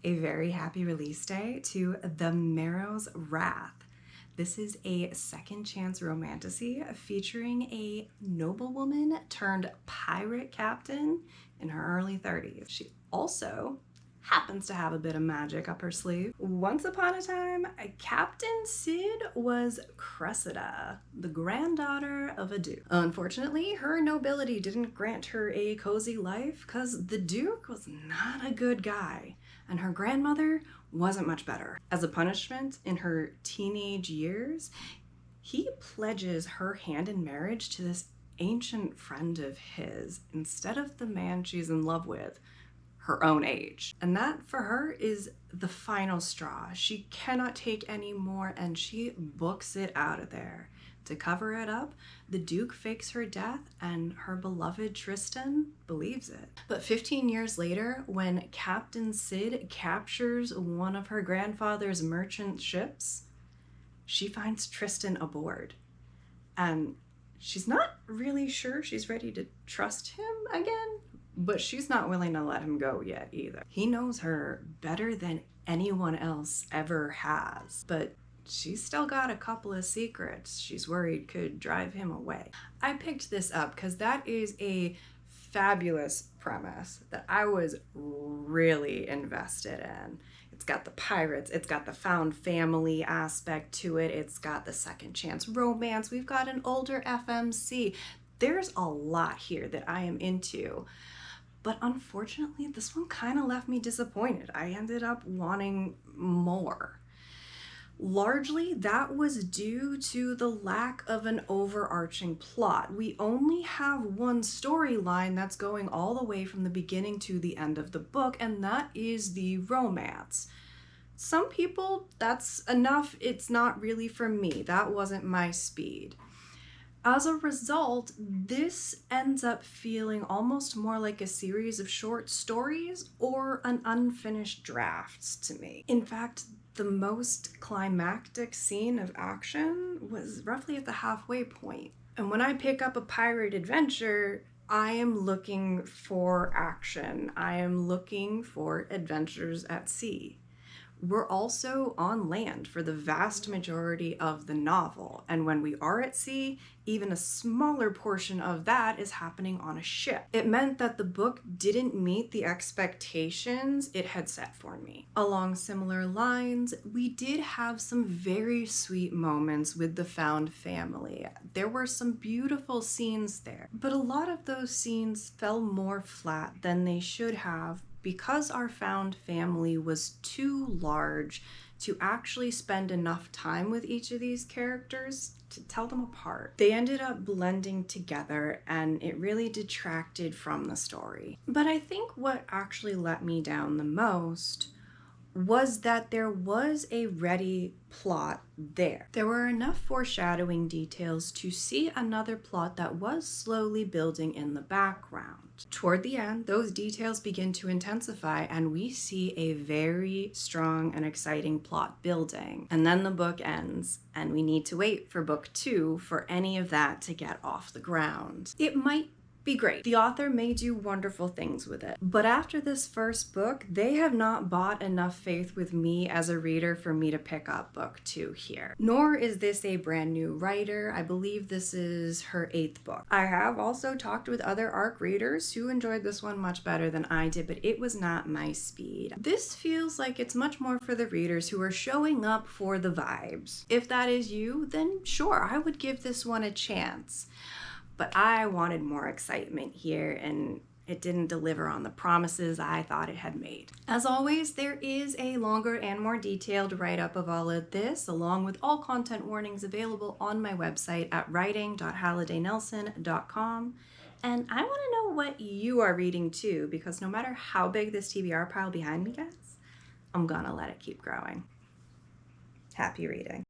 A very happy release day to The Merrow's Wrath. This is a second chance romantasy featuring a noblewoman turned pirate captain in her early 30s. She also happens to have a bit of magic up her sleeve. Once upon a time, Captain Cid was Cressida, the granddaughter of a duke. Unfortunately, her nobility didn't grant her a cozy life because the duke was not a good guy, and her grandmother wasn't much better. As a punishment, in her teenage years, he pledges her hand in marriage to this ancient friend of his instead of the man she's in love with, her own age. And that for her is the final straw. She cannot take any more and she books it out of there. To cover it up, the Duke fakes her death and her beloved Tristan believes it. But 15 years later, when Captain Cid captures one of her grandfather's merchant ships, she finds Tristan aboard. And she's not really sure she's ready to trust him again, but she's not willing to let him go yet either. He knows her better than anyone else ever has, but she's still got a couple of secrets she's worried could drive him away. I picked this up because that is a fabulous premise that I was really invested in. It's got the pirates, it's got the found family aspect to it, it's got the second chance romance, we've got an older FMC. There's a lot here that I am into. But unfortunately, this one kind of left me disappointed. I ended up wanting more. Largely, that was due to the lack of an overarching plot. We only have one storyline that's going all the way from the beginning to the end of the book, and that is the romance. Some people, that's enough. It's not really for me. That wasn't my speed. As a result, this ends up feeling almost more like a series of short stories or an unfinished draft to me. In fact, the most climactic scene of action was roughly at the halfway point. And when I pick up a pirate adventure, I am looking for action. I am looking for adventures at sea. We're also on land for the vast majority of the novel, and when we are at sea, even a smaller portion of that is happening on a ship. It meant that the book didn't meet the expectations it had set for me. Along similar lines, we did have some very sweet moments with the found family. There were some beautiful scenes there, but a lot of those scenes fell more flat than they should have because our found family was too large to actually spend enough time with each of these characters to tell them apart. They ended up blending together and it really detracted from the story. But I think what actually let me down the most was that there was a ready plot there. There were enough foreshadowing details to see another plot that was slowly building in the background. Toward the end, those details begin to intensify and we see a very strong and exciting plot building. And then the book ends and we need to wait for book 2 for any of that to get off the ground. It might be great. The author may do wonderful things with it. But after this first book, they have not bought enough faith with me as a reader for me to pick up book 2 here. Nor is this a brand new writer. I believe this is her 8th book. I have also talked with other eARC readers who enjoyed this one much better than I did, but it was not my speed. This feels like it's much more for the readers who are showing up for the vibes. If that is you, then sure, I would give this one a chance. But I wanted more excitement here and it didn't deliver on the promises I thought it had made. As always, there is a longer and more detailed write-up of all of this, along with all content warnings available on my website at writing.hallidaynelson.com. And I want to know what you are reading too, because no matter how big this TBR pile behind me gets, I'm gonna let it keep growing. Happy reading.